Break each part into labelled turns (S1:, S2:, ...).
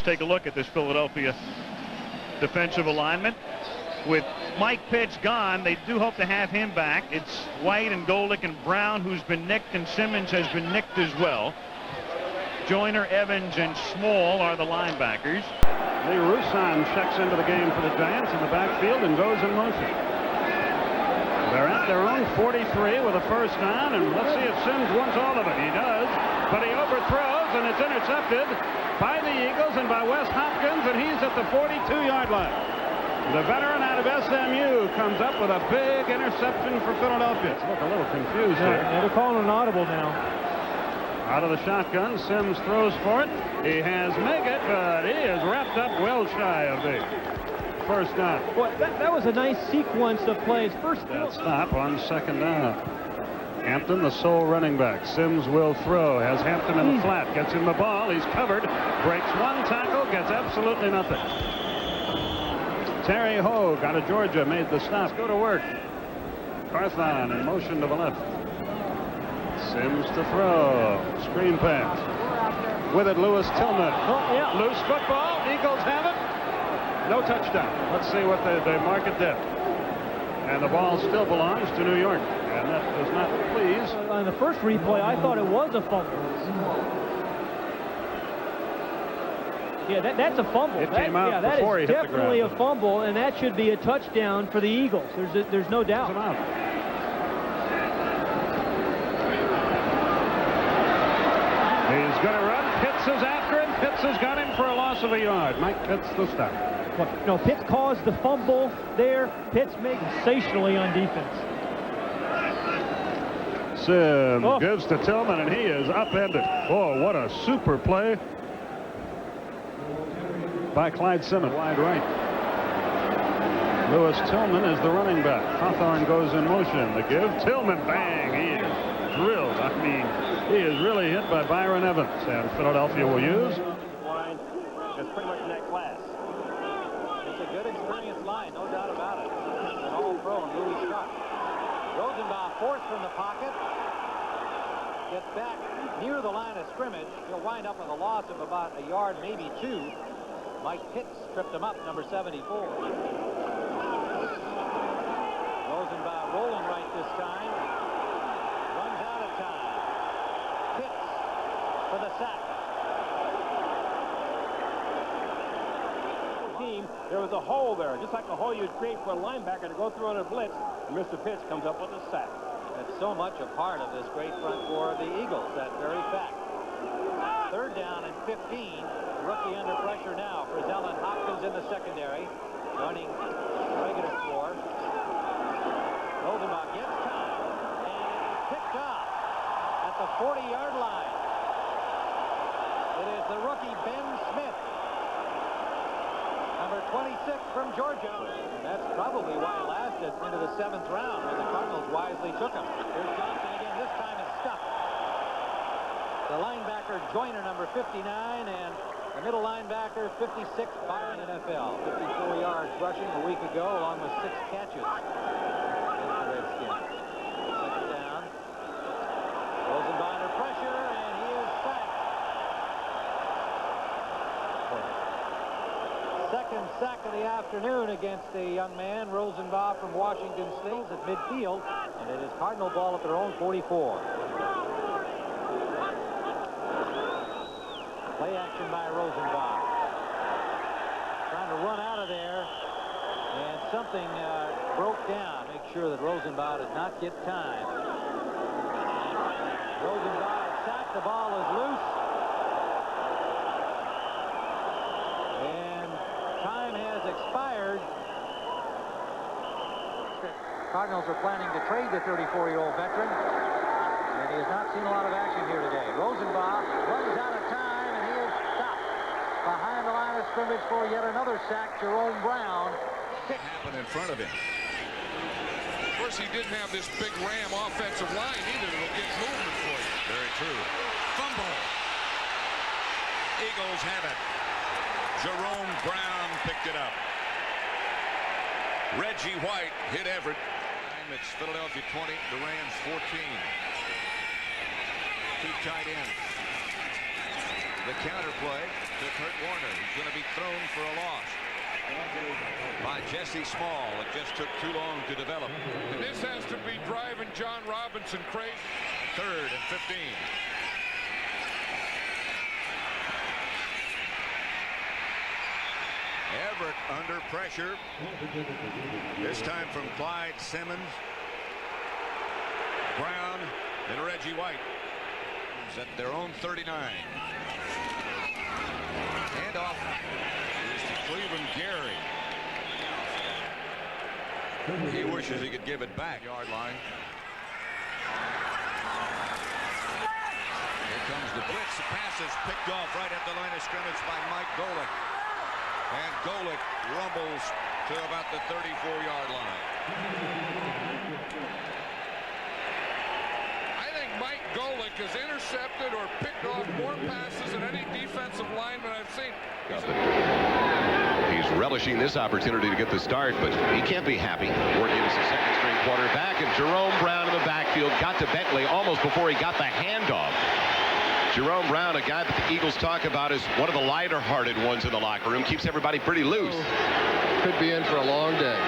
S1: take a look at this Philadelphia defensive alignment. With Mike Pitts gone, they do hope to have him back. It's White and Golick and Brown who's been nicked, and Simmons has been nicked as well. Joyner, Evans, and Small are the linebackers.
S2: Lee Rusan checks into the game for the Giants in the backfield and goes in motion. They're at their own 43 with a first down, and let's see if Sims wants all of it. He does, but he overthrows, and it's intercepted by the Eagles and by Wes Hopkins, and he's at the 42-yard line. The veteran out of SMU comes up with a big interception for Philadelphia. Look a little confused here.
S3: Yeah, they're calling an audible now.
S2: Out of the shotgun, Sims throws for it. He has Meggett, but he is wrapped up well shy of the first down.
S3: Boy, that was a nice sequence of plays. First
S2: stop on second down. Hampton, the sole running back. Sims will throw. Has Hampton in the flat. Gets him the ball. He's covered. Breaks one tackle. Gets absolutely nothing. Terry Hogue out of Georgia made the stop. Go to work. Carthon in motion to the left. Sims to throw. Screen pass. With it, Lewis Tillman. Loose football. Eagles have it. No touchdown. Let's see what they mark it did. And the ball still belongs to New York. And that does not please.
S3: On the first replay, I thought it was a fumble. Yeah, that's a fumble.
S2: It came out before he hit the ground.
S3: Definitely a fumble, and that should be a touchdown for the Eagles. There's no doubt.
S2: He's going to run. Pitts is after him. Pitts has got him for a loss of a yard. Mike Pitts the stop.
S3: No, Pitts caused the fumble there. Pitts made sensationally on defense.
S2: Sims gives to Tillman, and he is upended. Oh, what a super play by Clyde Simmons. Wide right. Lewis Tillman is the running back. Hawthorne goes in motion. The give. Tillman, bang. He is drilled. I mean, he is really hit by Byron Evans. And Philadelphia will use.
S4: Line is pretty much in that class. It's a good experienced line, no doubt about it. An all-pro and Louis Scott. Rosenbaum forced from the pocket. Gets back near the line of scrimmage. He'll wind up with a loss of about a yard, maybe two. Mike Pitts tripped him up, number 74. Rosenbaum rolling right this time. Runs out of time. Pitts for the sack.
S5: There was a hole there, just like a hole you'd create for a linebacker to go through on a blitz. And Mr. Pitts comes up with a sack.
S4: That's so much a part of this great front four of the Eagles, that very fact. Third down and 15. Rookie under pressure now for Zellen. Hopkins in the secondary, running regular score. Rosenbaum gets time and picked off at the 40-yard line. It is the rookie Ben Smith, number 26 from Georgia. And that's probably why it lasted into the 7th round when the Cardinals wisely took him. Here's Johnson again. This time it's stuffed. The linebacker Joyner, number 59, and the middle linebacker 56 by the NFL. 54 yards rushing a week ago, along with 6 catches against the Redskins. Second down. Rosenbaum under pressure, and he is sacked. Second sack of the afternoon against the young man, Rosenbaum from Washington State at midfield, and it is Cardinal ball at their own 44. Play action by Rosenbaum. Trying to run out of there, and something broke down. Make sure that Rosenbaum does not get time. Rosenbaum is sacked. The ball is loose. And time has expired. The Cardinals are planning to trade the 34-year-old veteran, and he has not seen a lot of action here today. Rosenbaum runs out of time. Behind the line of scrimmage for yet another sack, Jerome Brown.
S6: Happen in front of him. Of course, he didn't have this big Ram offensive line either. It'll get movement for you. Very true. Fumble. Eagles have it. Jerome Brown picked it up. Reggie White hit Everett. It's Philadelphia 20, the Rams 14. Two tight ends. The counter play.
S7: to Kurt Warner. He's going to be thrown for a loss by Jesse Small. It just took too long to develop.
S6: And this has to be driving John Robinson crazy.
S7: 3rd and 15. Everett under pressure. This time from Clyde Simmons, Brown, and Reggie White. At their own 39. Handoff is to Cleveland Gary. He wishes he could give it back. Yard line. Here comes the blitz. The pass is picked off right at the line of scrimmage by Mike Golick. And Golick rumbles to about the 34-yard line.
S6: Mike Golick has intercepted or picked off more passes than any defensive lineman I've seen.
S8: He's relishing this opportunity to get the start, but he can't be happy. Working as a second-string quarterback, and Jerome Brown in the backfield got to Bentley almost before he got the handoff. Jerome Brown, a guy that the Eagles talk about as one of the lighter-hearted ones in the locker room, keeps everybody pretty loose.
S9: Could be in for a long day.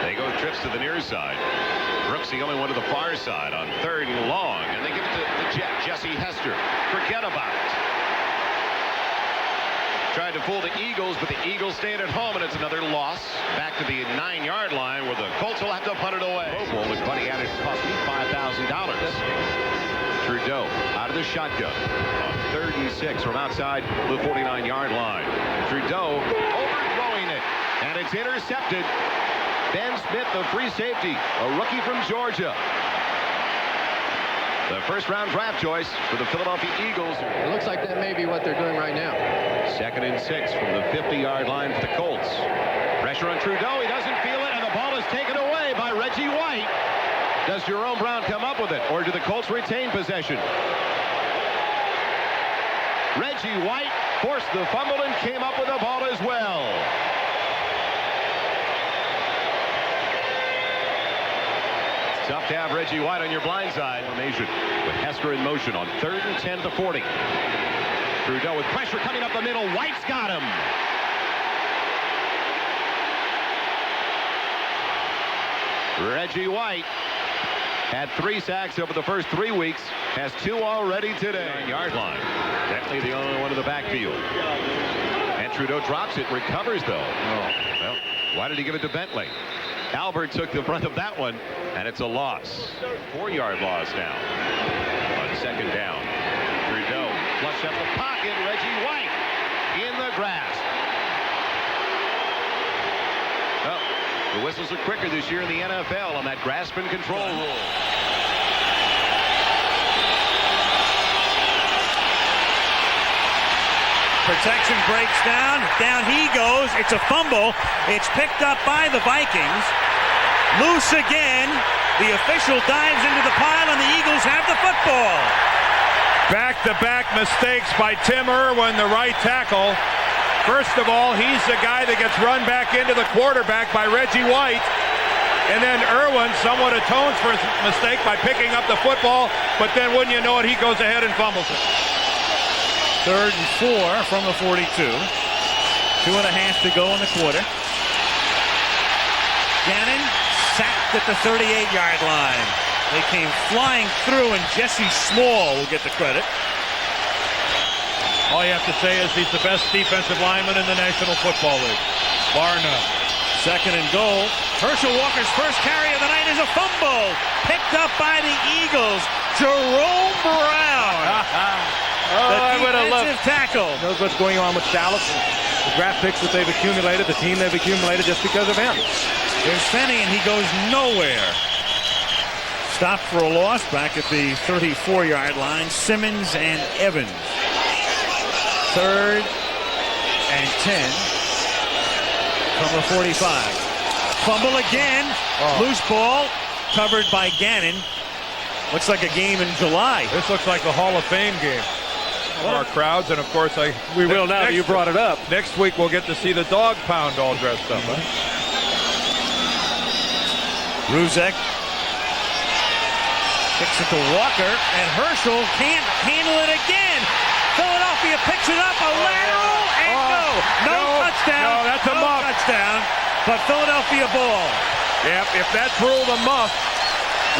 S8: They go trips to the near side. Brooks the only one to the far side on 3rd and long, and they give it to the Jet, Jesse Hester. Forget about it. Tried to fool the Eagles, but the Eagles stayed at home, and it's another loss. Back to the 9-yard line where the Colts will have to punt it away. Well, look, buddy, added cost me $5,000. Trudeau out of the shotgun on 3rd and 6 from outside the 49-yard line. Trudeau overthrowing it, and it's intercepted. Ben Smith, the free safety, a rookie from Georgia. The first-round draft choice for the Philadelphia Eagles.
S9: It looks like that may be what they're doing right now.
S8: 2nd and 6 from the 50-yard line for the Colts. Pressure on Trudeau. He doesn't feel it, and the ball is taken away by Reggie White. Does Jerome Brown come up with it, or do the Colts retain possession? Reggie White forced the fumble and came up with the ball as well. Tough to have Reggie White on your blind side. Formation with Hester in motion on 3rd and 10 to 40. Trudeau with pressure coming up the middle. White's got him. Reggie White had 3 sacks over the first 3 weeks. Has 2 already today. 9-yard line. Definitely the only one in the backfield. And Trudeau drops it. Recovers though. Well, why did he give it to Bentley? Albert took the brunt of that one, and it's a loss. 4-yard loss now on 2nd down. Trudeau flushed up the pocket. Reggie White in the grasp. Oh, the whistles are quicker this year in the NFL on that grasp and control rule.
S10: Protection breaks down. Down he goes. It's a fumble. It's picked up by the Vikings. Loose again. The official dives into the pile, and the Eagles have the football.
S5: Back-to-back mistakes by Tim Irwin, the right tackle. First of all, he's the guy that gets run back into the quarterback by Reggie White. And then Irwin somewhat atones for his mistake by picking up the football, but then wouldn't you know it, he goes ahead and fumbles it.
S10: 3rd and 4 from the 42. 2.5 to go in the quarter. Gannon sacked at the 38-yard line. They came flying through, and Jesse Small will get the credit.
S5: All you have to say is he's the best defensive lineman in the National Football League, bar none.
S10: 2nd and goal. Herschel Walker's first carry of the night is a fumble. Picked up by the Eagles. Jerome Brown.
S5: I would have loved
S10: tackle.
S5: Knows what's going on with Dallas. The draft picks that they've accumulated, the team they've accumulated just because of him.
S10: There's Fenny, and he goes nowhere. Stopped for a loss back at the 34-yard line. Simmons and Evans. 3rd and 10 from the 45. Fumble again. Loose ball covered by Gannon. Looks like a game in July.
S5: This looks like a Hall of Fame game. Our crowds, and of course
S3: we will now that you brought it up.
S5: Next week we'll get to see the dog pound all dressed up. Huh?
S10: Ruzek kicks it to Walker, and Herschel can't handle it again. Philadelphia Philadelphia picks it up, a lateral, and no touchdown.
S5: No, that's a muff.
S10: Touchdown, but Philadelphia ball.
S5: Yep, if that's ruled a muff,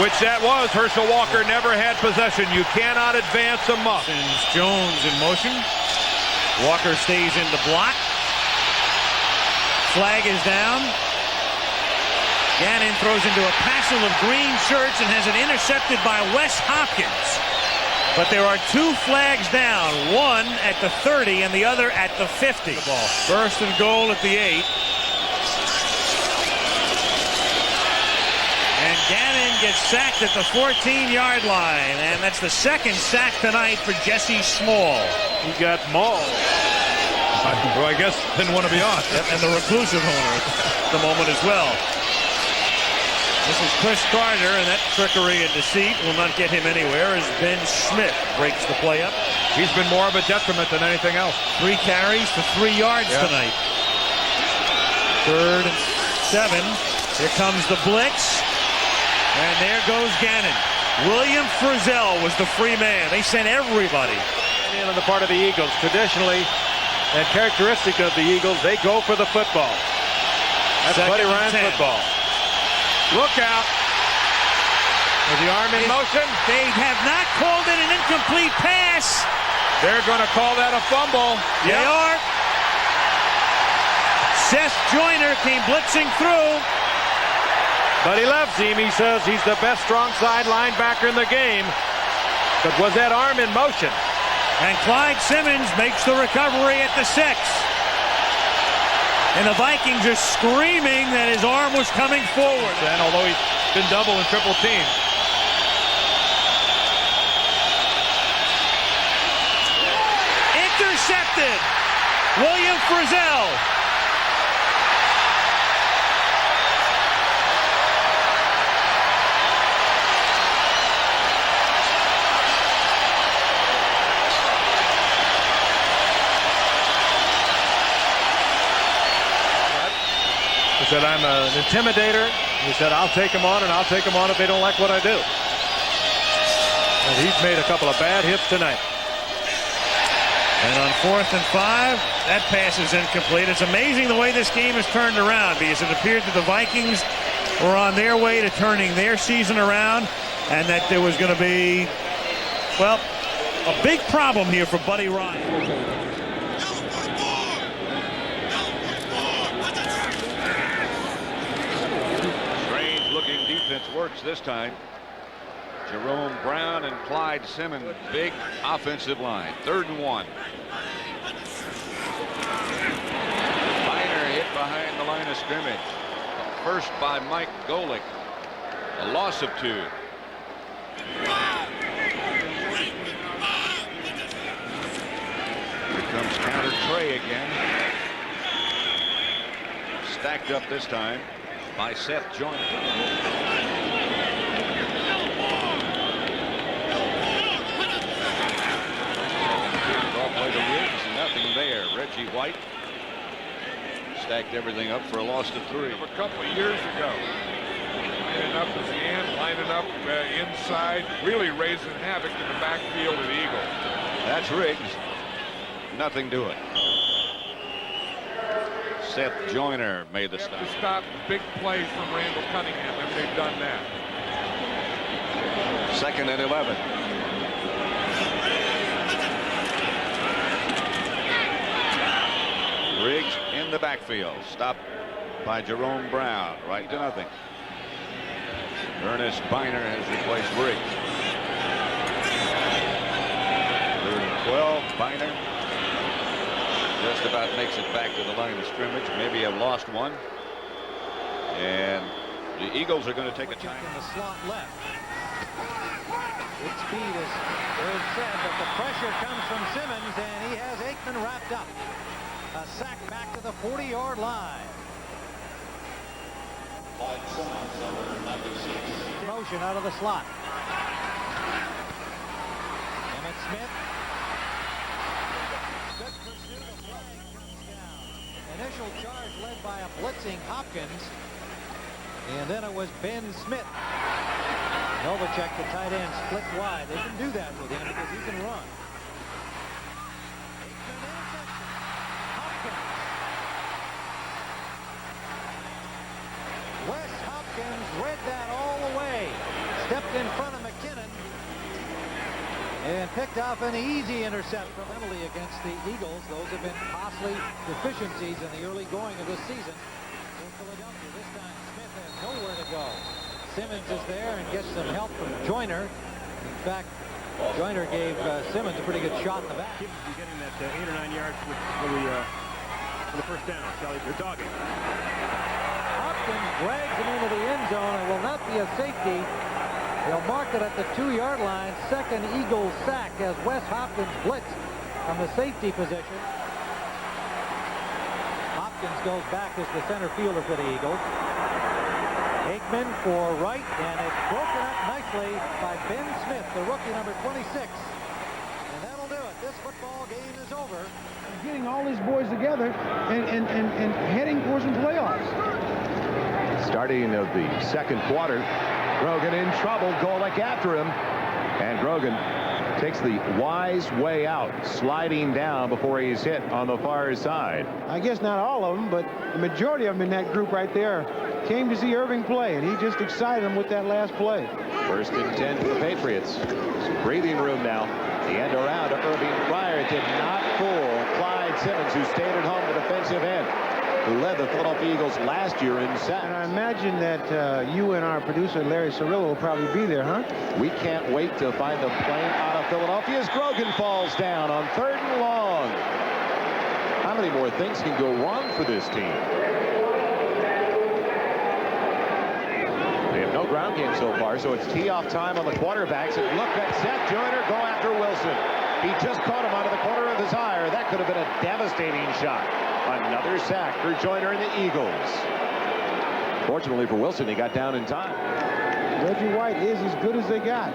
S5: which that was, Herschel Walker never had possession. You cannot advance a muff.
S10: Jones in motion. Walker stays in the block. Flag is down. Gannon throws into a passel of green shirts and has it intercepted by Wes Hopkins. But there are 2 flags down, one at the 30 and the other at the 50. The ball. First and goal at the 8. And Gannon gets sacked at the 14-yard line. And that's the second sack tonight for Jesse Small.
S5: He got mauled. Well, I guess didn't want to be on.
S10: And the reclusive owner at the moment as well. This is Chris Carter, and that trickery and deceit will not get him anywhere as Ben Smith breaks the play up.
S5: He's been more of a detriment than anything else.
S10: 3 carries for 3 yards tonight. 3rd and 7. Here comes the blitz. And there goes Gannon. William Frizzell was the free man. They sent everybody.
S11: In on the part of the Eagles. Traditionally, and characteristic of the Eagles, they go for the football. That's Buddy Ryan's football.
S5: Look out.
S11: With the arm in motion.
S10: They have not called it an incomplete pass.
S5: They're going to call that a fumble.
S10: They are. Seth Joyner came blitzing through.
S11: But he loves him. He says he's the best strong side linebacker in the game. But was that arm in motion?
S10: And Clyde Simmons makes the recovery at the 6. And the Vikings are screaming that his arm was coming forward.
S5: And although he's been double and triple teamed.
S10: Intercepted. William Frizzell.
S11: He said, I'm an intimidator. He said, I'll take him on, and I'll take him on if they don't like what I do. And he's made a couple of bad hits tonight.
S10: And on 4th and 5, that pass is incomplete. It's amazing the way this game has turned around because it appeared that the Vikings were on their way to turning their season around and that there was going to be, well, a big problem here for Buddy Ryan.
S7: Works this time. Jerome Brown and Clyde Simmons, big offensive line. 3rd and 1. Biner hit behind the line of scrimmage. First by Mike Golick. A loss of 2. Here comes counter Trey again. Stacked up this time by Seth Joyner. Nothing there. Reggie White stacked everything up for a loss to 3.
S6: A couple of years ago, lining up at the end, lining up inside, really raising havoc in the backfield of the Eagles.
S7: That's Riggs. Nothing to it. Seth Joyner made the stop.
S6: To stop big plays from Randall Cunningham, and they've done that.
S7: 2nd and 11. Riggs in the backfield, stopped by Jerome Brown, right to nothing. Ernest Biner has replaced Riggs. 3rd and 12, Biner just about makes it back to the line of scrimmage. Maybe have lost one. And the Eagles are going to take a time.
S4: In the slot left. Good speed, as Irv said, but the pressure comes from Simmons, and he has Aikman wrapped up. A sack back to the 40-yard line. Motion out of the slot. Emmett Smith. Good pursuit. The flag comes down. Initial charge led by a blitzing Hopkins. And then it was Ben Smith. Novacek, the tight end, split wide. They can do that with him because he can run. Wes Hopkins read that all the way. Stepped in front of McKinnon and picked off an easy intercept from Emily against the Eagles. Those have been costly deficiencies in the early going of this season for Philadelphia. This time Smith has nowhere to go. Simmons is there and gets some help from Joyner. In fact, Joyner gave Simmons a pretty good shot in the back.
S10: Seems to be getting that 8 or 9 yards for the first down. Kelly, they're dogging.
S4: Hopkins drags him into the end zone and will not be a safety. They'll mark it at the 2-yard line. Second Eagles sack as Wes Hopkins blitzed from the safety position. Hopkins goes back as the center fielder for the Eagles. Aikman for Wright, and it's broken up nicely by Ben Smith, the rookie, number 26. And that'll do it. This football game is over.
S12: Getting all these boys together and heading for some playoffs.
S8: Starting of the second quarter, Grogan in trouble. Golick after him, and Grogan takes the wise way out, sliding down before he's hit on the far side.
S12: I guess not all of them, but the majority of them in that group right there came to see Irving play, and he just excited them with that last play.
S8: First and 10 for the Patriots. Some breathing room now. The end around to Irving Pryor did not fool Clyde Simmons, who stayed at home, the defensive end, who led the Philadelphia Eagles last year in sacks.
S12: And I imagine that you and our producer, Larry Cirillo, will probably be there, huh?
S8: We can't wait to find the plane out of Philadelphia as Grogan falls down on 3rd and long. How many more things can go wrong for this team? They have no ground game so far, so it's tee-off time on the quarterbacks. And look at Seth Joyner go after Wilson. He just caught him out of the corner of his eye. That could have been a devastating shot. Another sack for Joyner and the Eagles. Fortunately for Wilson, he got down in time.
S12: Reggie White is as good as they got.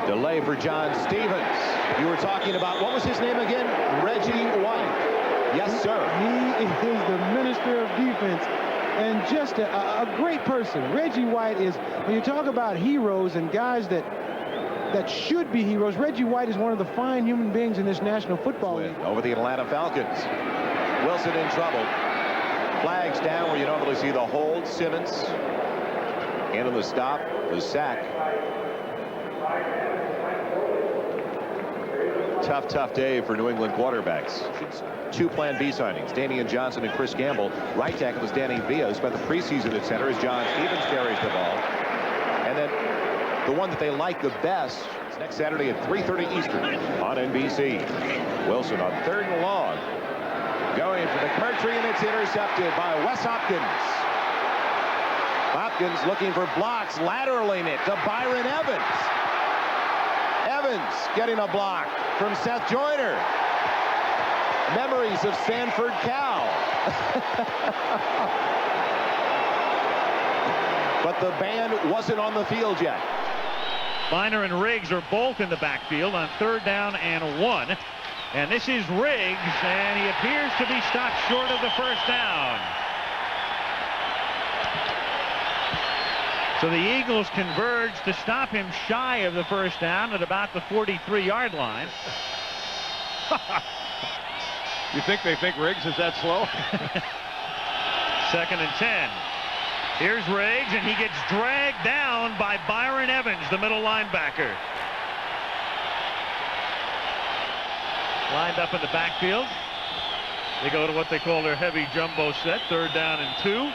S8: Delay for John Stevens. You were talking about, what was his name again? Reggie White. Yes, sir.
S12: He is the minister of defense and just a great person. Reggie White is, when you talk about heroes and guys that should be heroes, Reggie White is one of the fine human beings in this National Football League.
S8: Over the Atlanta Falcons. Wilson in trouble. Flags down where you normally see the hold. Simmons into the stop, the sack. Tough day for New England quarterbacks. 2 Plan B signings, Damian Johnson and Chris Gamble. Right tackle is Danny Villa, who spent the preseason at center, as John Stevens carries the ball. And then the one that they like the best is next Saturday at 3:30 Eastern on NBC. Wilson on 3rd and long. Going for the country, and it's intercepted by Wes Hopkins. Hopkins looking for blocks, lateraling it to Byron Evans. Evans getting a block from Seth Joyner. Memories of Sanford Cal. But the band wasn't on the field yet.
S1: Biner and Riggs are both in the backfield on 3rd down and 1. And this is Riggs, and he appears to be stopped short of the first down. So the Eagles converge to stop him shy of the first down at about the 43-yard line.
S5: You think they think Riggs is that slow?
S1: 2nd and 10. Here's Riggs, and he gets dragged down by Byron Evans, the middle linebacker. Lined up in the backfield. They go to what they call their heavy jumbo set, 3rd down and 2.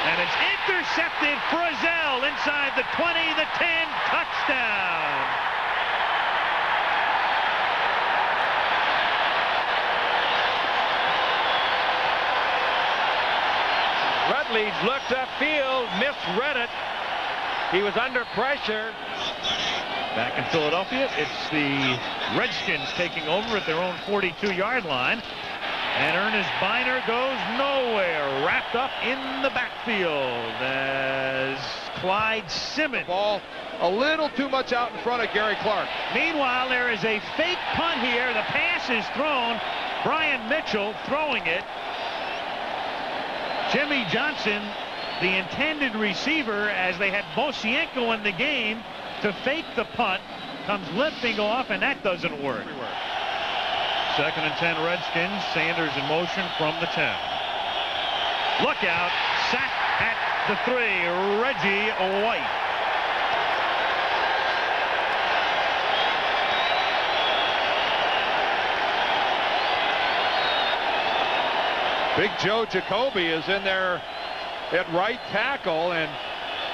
S1: And it's intercepted. Frizzell inside the 20, the 10, touchdown.
S13: Rutledge looked upfield, misread it. He was under pressure.
S1: Back in Philadelphia, it's the Redskins taking over at their own 42-yard line. And Ernest Biner goes nowhere, wrapped up in the backfield as Clyde Simmons.
S5: Ball a little too much out in front of Gary Clark.
S1: Meanwhile, there is a fake punt here. The pass is thrown. Brian Mitchell throwing it. Jimmy Johnson, the intended receiver, as they had Bosienko in the game, to fake the punt, comes lifting off, and that doesn't work. 2nd and 10 Redskins. Sanders in motion from the 10. Look out. Sack at the 3. Reggie White.
S5: Big Joe Jacoby is in there at right tackle, and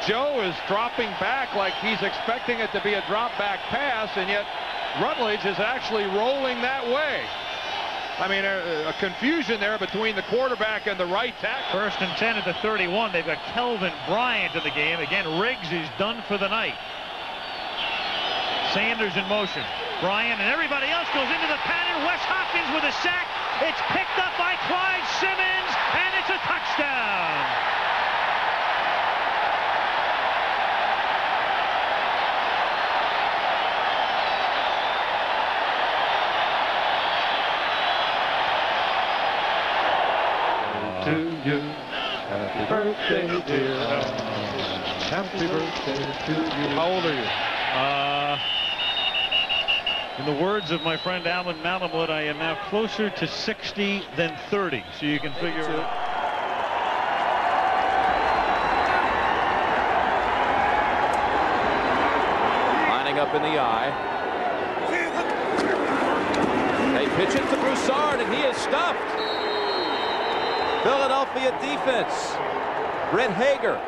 S5: Joe is dropping back like he's expecting it to be a drop back pass, and yet Rutledge is actually rolling that way. I mean, a confusion there between the quarterback and the right tackle.
S1: 1st and 10 at the 31. They've got Kelvin Bryant in the game. Again, Riggs is done for the night. Sanders in motion. Bryant and everybody else goes into the pattern. Wes Hopkins with a sack. It's picked up by Clyde Simmons, and it's a touchdown.
S11: To you, happy birthday, dear. Happy birthday to you. How old are you?
S1: In the words of my friend Alan Malamud, I am now closer to 60 than 30, so you can figure it out.
S8: Lining up in the eye. They pitch it to Broussard, and he is stuffed. Philadelphia defense. Brett Hager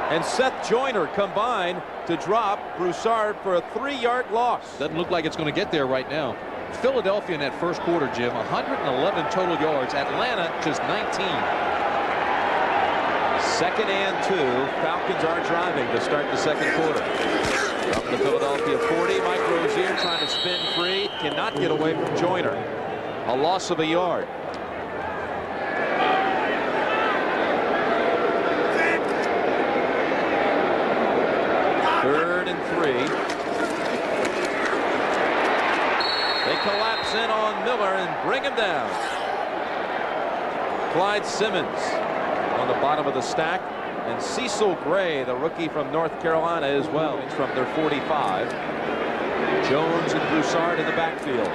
S8: and Seth Joyner combine to drop Broussard for a 3-yard loss.
S14: Doesn't look like it's going to get there right now. Philadelphia in that first quarter, Jim, 111 total yards. Atlanta just 19.
S8: 2nd and 2. Falcons are driving to start the second quarter. From the Philadelphia 40, Mike Rozier trying to spin free. Cannot get away from Joyner. A loss of a yard. 3rd and 3. They collapse in on Miller and bring him down. Clyde Simmons on the bottom of the stack, and Cecil Gray, the rookie from North Carolina, as well. It's from their 45. Jones and Broussard in the backfield.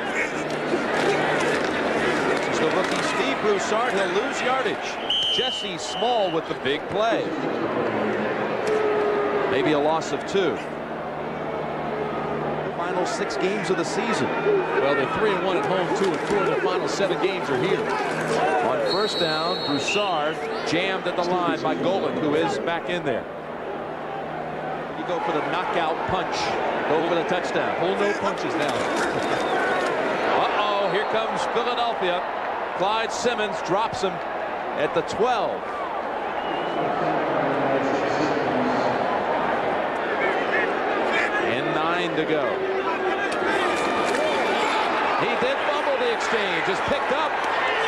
S8: This is the rookie Steve Broussard. He'll lose yardage. Jesse Small with the big play. Maybe a loss of 2. The final 6 games of the season.
S14: Well, they're 3-1 at home, 2-4 in their final 7 games are here.
S8: On 1st down, Broussard jammed at the line by Golick, who is back in there. You go for the knockout punch. Go for the touchdown.
S14: Pull no punches now.
S8: Uh-oh, here comes Philadelphia. Clyde Simmons drops him at the 12. And 9 to go. He did fumble the exchange. It's picked up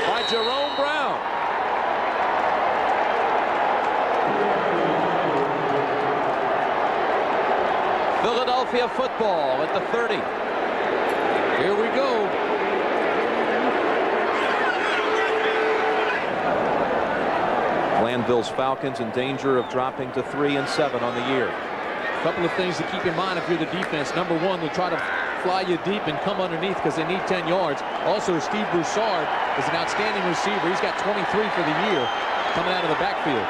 S8: by Jerome Brown. Philadelphia football at the 30.
S14: Here we go.
S8: Glanville's Falcons in danger of dropping to 3-7 on the year.
S14: A couple of things to keep in mind if you're the defense. Number one, they'll try to fly you deep and come underneath because they need 10 yards. Also, Steve Broussard is an outstanding receiver. He's got 23 for the year coming out of the backfield.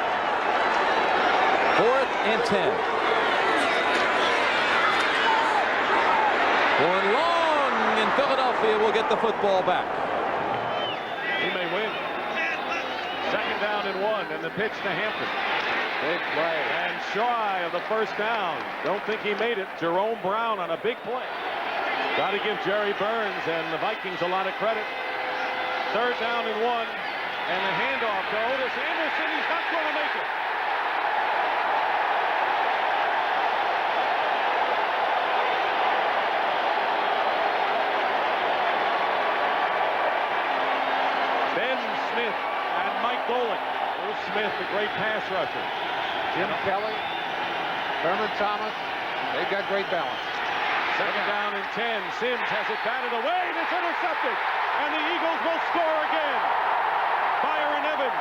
S8: 4th and 10. Going long, and Philadelphia will get the football back.
S13: He may win. 2nd down and 1, and the pitch to Hampton. Big play. And shy of the 1st down. Don't think he made it. Jerome Brown on a big play. Got to give Jerry Burns and the Vikings a lot of credit. 3rd down and 1, and the handoff to Otis Anderson. He's not going to make it. Ben Smith and Mike Golick. Bruce Smith, the great pass rusher. Jim Kelly, Thurman Thomas. They've got great balance. 2nd down and 10. Sims has it batted away, and it's intercepted. And the Eagles will score again. Byron Evans.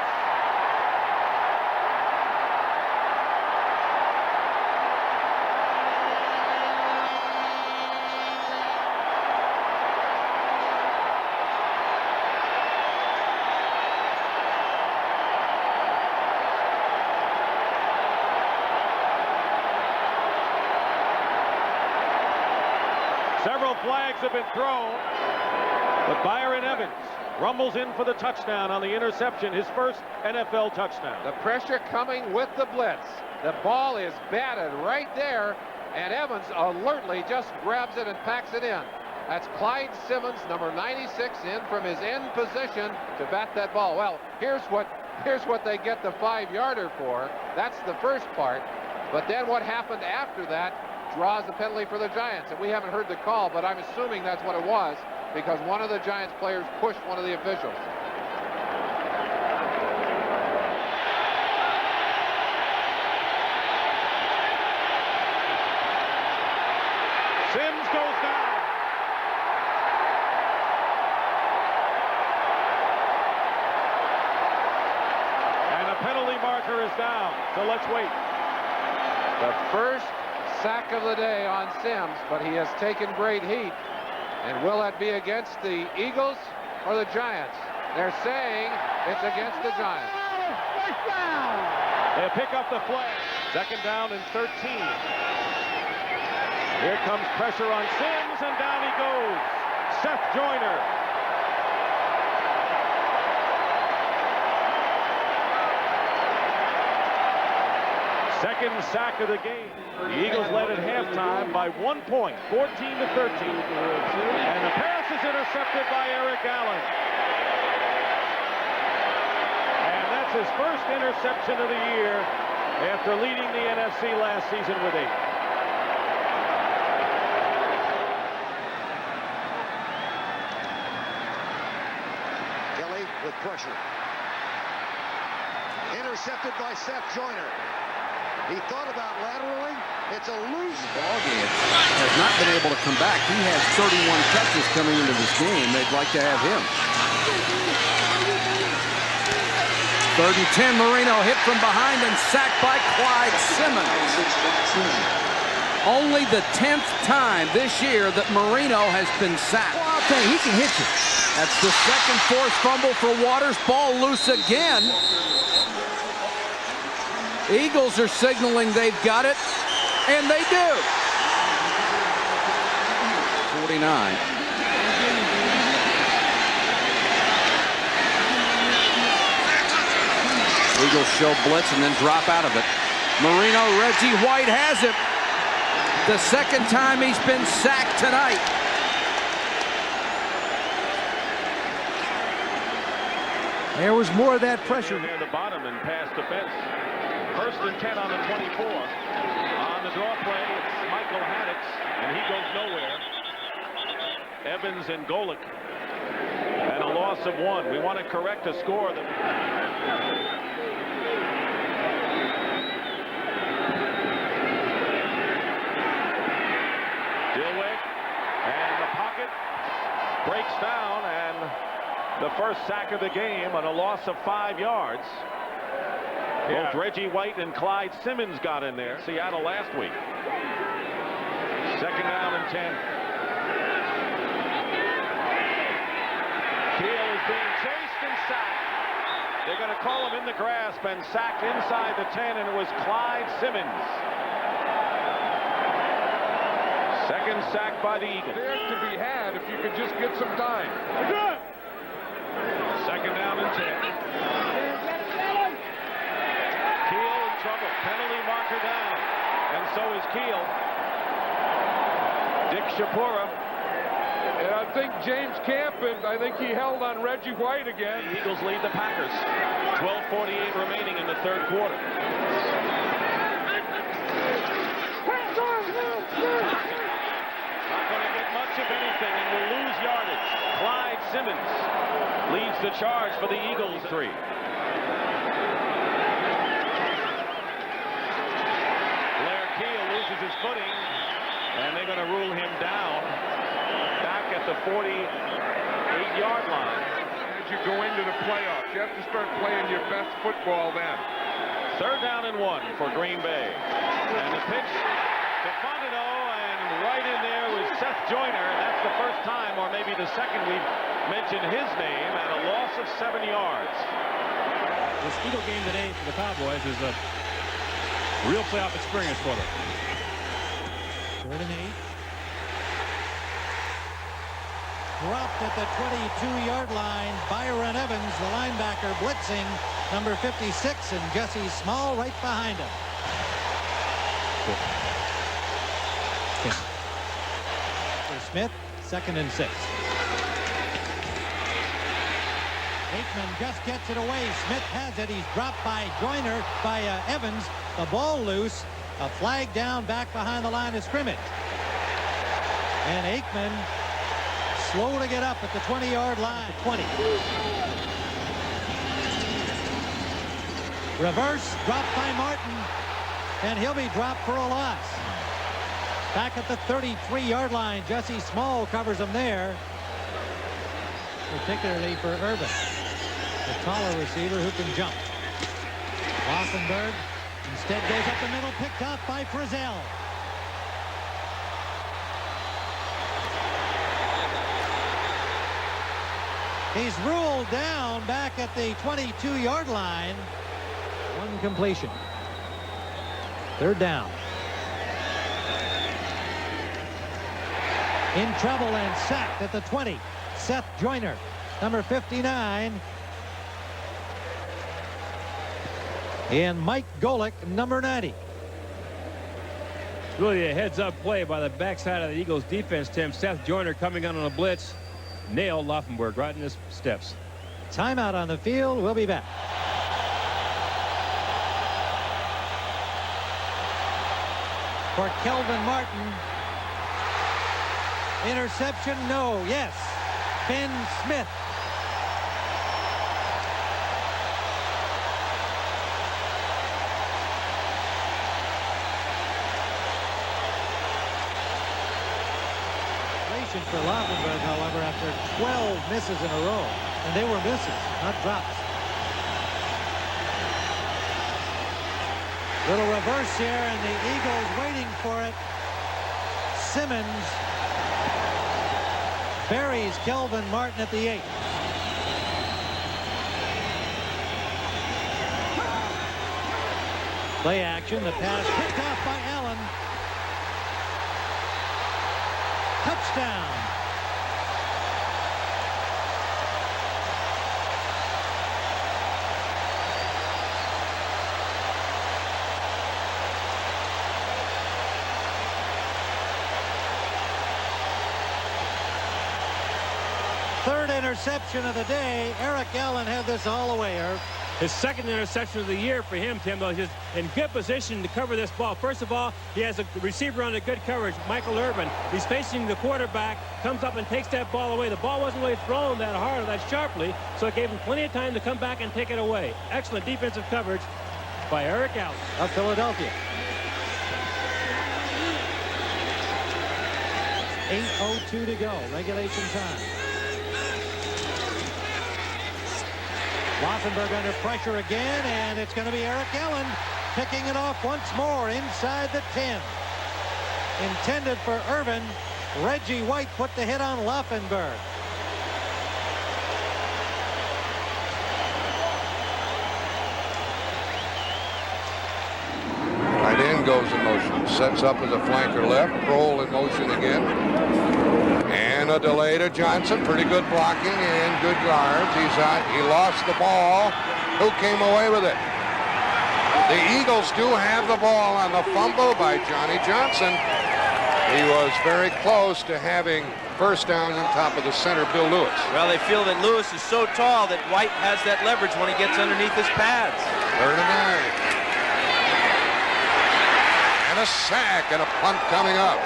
S13: NFL flags have been thrown. But Byron Evans rumbles in for the touchdown on the interception, his first NFL touchdown.
S15: The pressure coming with the blitz. The ball is batted right there, and Evans alertly just grabs it and packs it in. That's Clyde Simmons, number 96, in from his end position to bat that ball. Well, here's what they get the 5-yarder for. That's the first part. But then what happened after that draws the penalty for the Giants. And we haven't heard the call, but I'm assuming that's what it was, because one of the Giants players pushed one of the officials.
S13: Sims goes down. And a penalty marker is down. So let's wait.
S15: The first sack of the day on Sims, but he has taken great heat. And will that be against the Eagles or the Giants? They're saying it's against the Giants.
S13: They pick up the flag. Second down and 13. Here comes pressure on Sims, and down he goes. Seth Joyner. Second sack of the game. The Eagles led at halftime by 1 point, 14-13. And the pass is intercepted by Eric Allen. And that's his first interception of the year after leading the NFC last season with 8.
S16: Kelly with pressure. Intercepted by Seth Joyner. He thought about lateraling. It's a loose ball game.
S17: Has not been able to come back. He has 31 catches coming into this game. They'd like to have him. 3rd and 10. Marino hit from behind and sacked by Clyde Simmons. Only the 10th time this year that Marino has been sacked. Well, I'll tell you, he can hit you. That's the second forced fumble for Waters. Ball loose again. Eagles are signaling they've got it, and they do. 49. Eagles show blitz and then drop out of it. Marino, Reggie White has it. The second time he's been sacked tonight.
S13: There was more of that pressure near the bottom and past defense. 1st and 10 on the 24. On the draw play, it's Michael Haddix, and he goes nowhere. Evans and Golick. And a loss of 1. We want to correct a score. Dilwick, and the pocket breaks down, and the first sack of the game on a loss of 5 yards. Both Reggie White and Clyde Simmons got in there. Seattle last week. Second down and 10. Keel is being chased and sacked. They're going to call him in the grasp and sacked inside the 10, and it was Clyde Simmons. Second sack by the Eagles.
S6: There's to be had if you could just get some time.
S13: Second down and 10. Trouble. Penalty marker down. And so is Keel. Dick Shapura.
S6: And I think James Campen, I think he held on Reggie White again.
S13: The Eagles lead the Packers. 12:48 remaining in the 3rd quarter. Not going to get much of anything and will lose yardage. Clyde Simmons leads the charge for the Eagles. 3. His footing, and they're going to rule him down back at the 48-yard line.
S6: As you go into the playoffs, you have to start playing your best football then.
S13: 3rd down and 1 for Green Bay. And the pitch to Fontenot, and right in there was Seth Joyner. That's the first time, or maybe the second, we've mentioned his name, and a loss of 7 yards.
S18: This Eagle game today for the Cowboys is a real playoff experience for them. 3rd and 8.
S4: dropped at the 22-yard line. Byron Evans, the linebacker, blitzing number 56, and Jesse Small right behind him. For Smith, 2nd and 6. Aikman just gets it away. Smith has it. He's dropped by Joyner, by Evans. The ball loose. A flag down back behind the line of scrimmage. And Aikman slow to get up at the 20-yard line. 20. Reverse, dropped by Martin, and he'll be dropped for a loss. Back at the 33-yard line, Jesse Small covers him there, particularly for Urban, the taller receiver who can jump. Laufenberg instead goes up the middle, picked off by Frizzell. He's ruled down back at the 22-yard line. One completion. 3rd down. In trouble and sacked at the 20. Seth Joyner, number 59. And Mike Golick, number 90.
S18: Really a heads-up play by the backside of the Eagles defense, Tim. Seth Joyner coming on a blitz. Nailed Laufenberg right in his steps.
S4: Timeout on the field. We'll be back. For Kelvin Martin. Interception, no, yes. Ben Smith. For Laufenberg, however, after 12 misses in a row. And they were misses, not drops. Little reverse here, and the Eagles waiting for it. Simmons buries Kelvin Martin at the 8. Play action, the pass picked off by Allen. Touchdown. Third interception of the day. Eric Allen had this all the way, Herb.
S18: His 2nd interception of the year for him, Tim, though. He's in good position to cover this ball. First of all, he has a receiver under good coverage, Michael Urban. He's facing the quarterback, comes up and takes that ball away. The ball wasn't really thrown that hard or that sharply, so it gave him plenty of time to come back and take it away. Excellent defensive coverage by Eric Allen
S4: of Philadelphia. 8:02 to go, regulation time. Laufenberg under pressure again, and it's going to be Eric Allen picking it off once more inside the 10. Intended for Urban. Reggie White put the hit on Laufenberg.
S19: Tight end goes in motion. Sets up as a flanker left. Kroll in motion again. And a delay to Johnson. Pretty good blocking and good yards. He's out. He lost the ball. Who came away with it? The Eagles do have the ball on the fumble by Johnny Johnson. He was very close to having first down on top of the center, Bill Lewis.
S20: Well, they feel that Lewis is so tall that White has that leverage when he gets underneath his pads.
S19: 3rd and 9. And a sack and a punt coming up.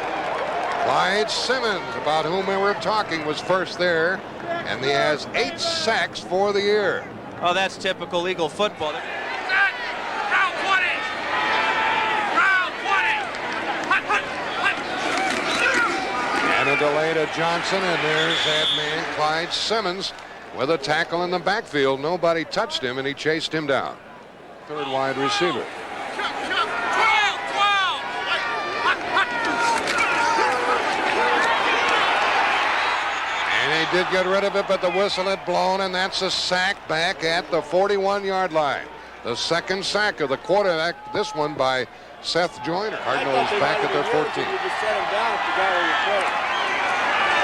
S19: Clyde Simmons, about whom we were talking, was first there, and he has 8 sacks for the year.
S20: Oh, that's typical Eagle football.
S19: And a delay to Johnson, and there's that man, Clyde Simmons, with a tackle in the backfield. Nobody touched him, and he chased him down. 3rd wide receiver. And he did get rid of it, but the whistle had blown, and that's a sack back at the 41-yard line. The 2nd sack of the quarterback, this one by Seth Joyner. Cardinals back at their 14.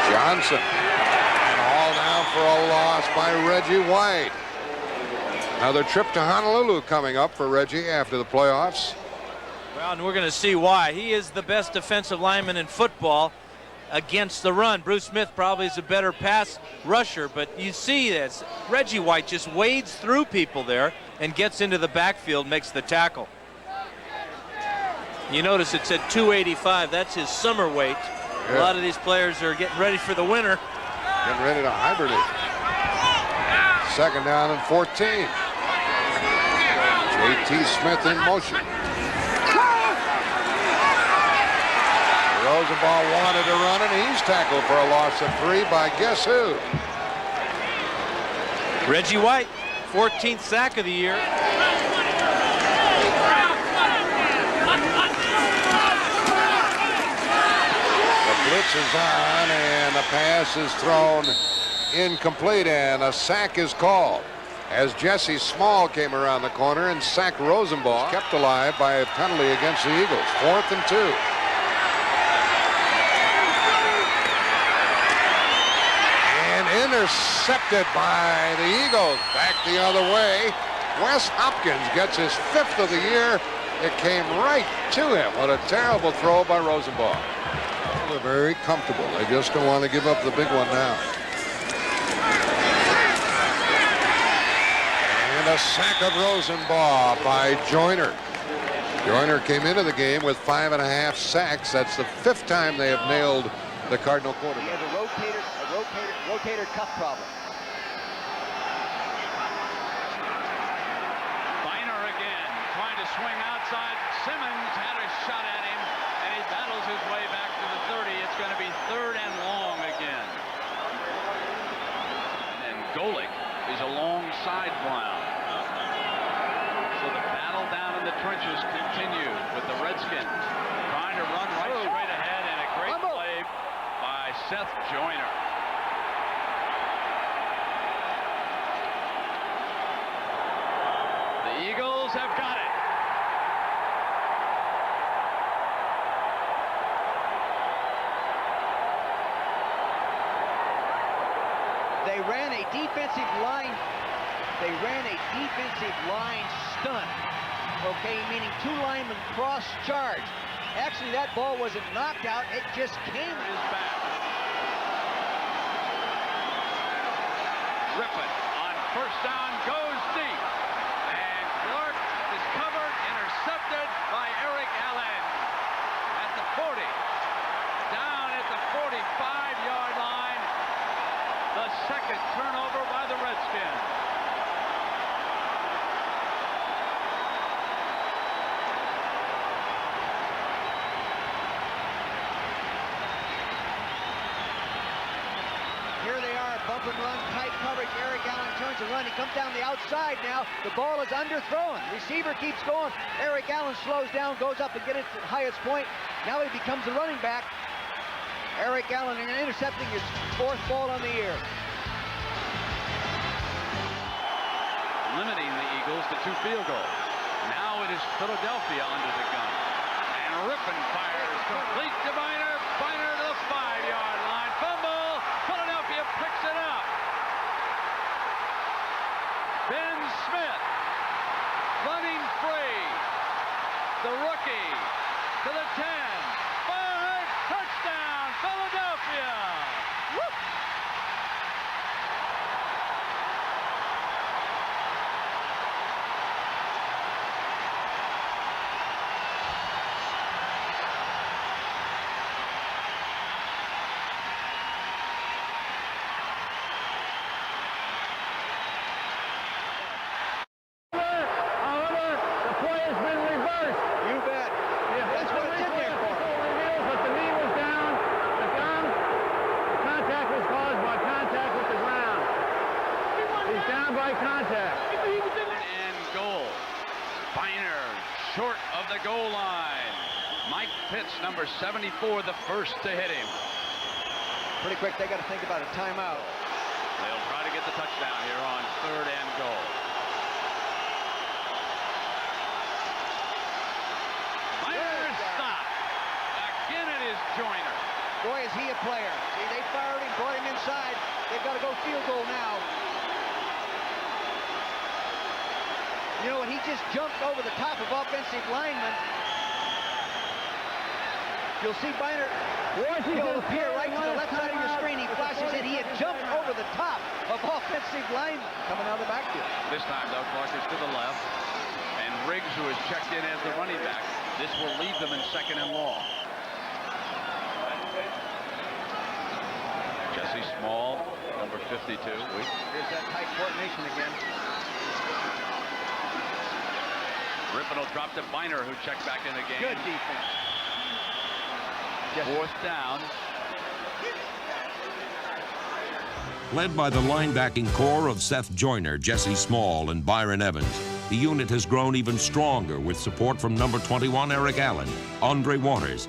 S19: Johnson for a loss by Reggie White. Another trip to Honolulu coming up for Reggie after the playoffs.
S20: Well, and we're going to see why. He is the best defensive lineman in football against the run. Bruce Smith probably is a better pass rusher, but you see this. Reggie White just wades through people there and gets into the backfield, makes the tackle. You notice it said 285. That's his summer weight.
S19: Yeah.
S20: A lot of these players are getting ready for the winter.
S19: Getting ready to hibernate. Second down and 14. J.T. Smith in motion. Rosenbaum wanted to run it. He's tackled for a loss of 3 by guess who?
S20: Reggie White, 14th sack of the year.
S19: The blitz is on, and the pass is thrown incomplete, and a sack is called as Jesse Small came around the corner and sacked Rosenbaum. Kept alive by a penalty against the Eagles. 4th and 2. Intercepted by the Eagles. Back the other way. Wes Hopkins gets his 5th of the year. It came right to him. What a terrible throw by Rosenbaum. They're very comfortable. They just don't want to give up the big one now. And a sack of Rosenbaum by Joyner. Joyner came into the game with 5.5 sacks. That's the 5th time they have nailed the Cardinal quarterback.
S21: He has a rotator cuff problem.
S22: Biner again, trying to swing outside. Simmons had a shot at him, and he battles his way back to the 30. It's going to be 3rd and long again. And Golick is alongside Brown. So the battle down in the trenches continues with the Redskins trying to run right straight ahead, and a great play by Seth Joyner. The Eagles have got it.
S21: They ran a defensive line. They ran a defensive line stunt. Okay, meaning 2 linemen cross charge. Actually, that ball wasn't knocked out. It just came in his back.
S22: Rippon on 1st down goes deep. And Clark is covered, intercepted by Eric Allen at the 40. Down at the 45-yard line. The 2nd turnover by the Redskins.
S21: Here they are, bump and run, tight coverage. Eric Allen turns and run. He comes down the outside now. The ball is underthrown. Receiver keeps going. Eric Allen slows down, goes up and gets it to the highest point. Now he becomes the running back. Eric Allen intercepting his 4th ball on the year.
S22: Limiting the Eagles to 2 field goals. Now it is Philadelphia under the gun. And Rippon fires complete to Biner. Biner to the 5-yard line. Fumble. Philadelphia picks it up. Ben Smith running free. The rookie to the 10. 5. Touchdown, Philadelphia. Woo! And goal. Biner short of the goal line. Mike Pitts, number 74, the first to hit him.
S21: Pretty quick, they got to think about a timeout.
S22: They'll try to get the touchdown here on 3rd and goal. Biner stop. Again it is Joyner.
S21: Boy, is he a player. See, they fired him, brought him inside. They They've got to go field goal now. You know what? He just jumped over the top of offensive linemen. You'll see Biner will appear right to the left side of your screen. He flashes in. He had jumped over the top of offensive linemen coming out of the backfield.
S22: This time, though, Clark is to the left. And Riggs, who is checked in as the running back, this will leave them in 2nd and long. Jesse Small, number 52.
S21: Here's that tight coordination again.
S22: Rippon will drop to Biner, who checked back in the game.
S21: Good defense.
S22: 4th down.
S2: Led by the linebacking core of Seth Joyner, Jesse Small, and Byron Evans, the unit has grown even stronger with support from number 21 Eric Allen, Andre Waters,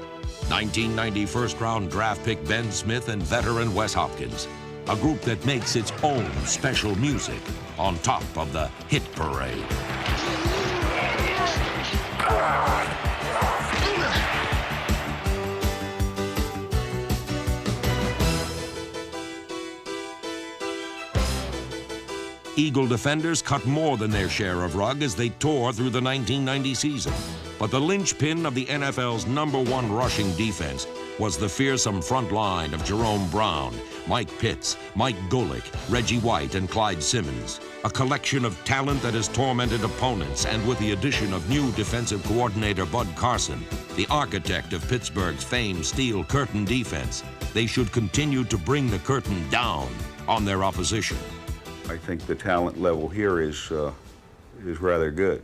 S2: 1990 first-round draft pick Ben Smith, and veteran Wes Hopkins. A group that makes its own special music on top of the hit parade. Eagle defenders cut more than their share of rug as they tore through the 1990 season. But the linchpin of the NFL's #1 rushing defense was the fearsome front line of Jerome Brown, Mike Pitts, Mike Golick, Reggie White, and Clyde Simmons. A collection of talent that has tormented opponents, and with the addition of new defensive coordinator Bud Carson, the architect of Pittsburgh's famed steel curtain defense, they should continue to bring the curtain down on their opposition.
S9: I think the talent level here is rather good.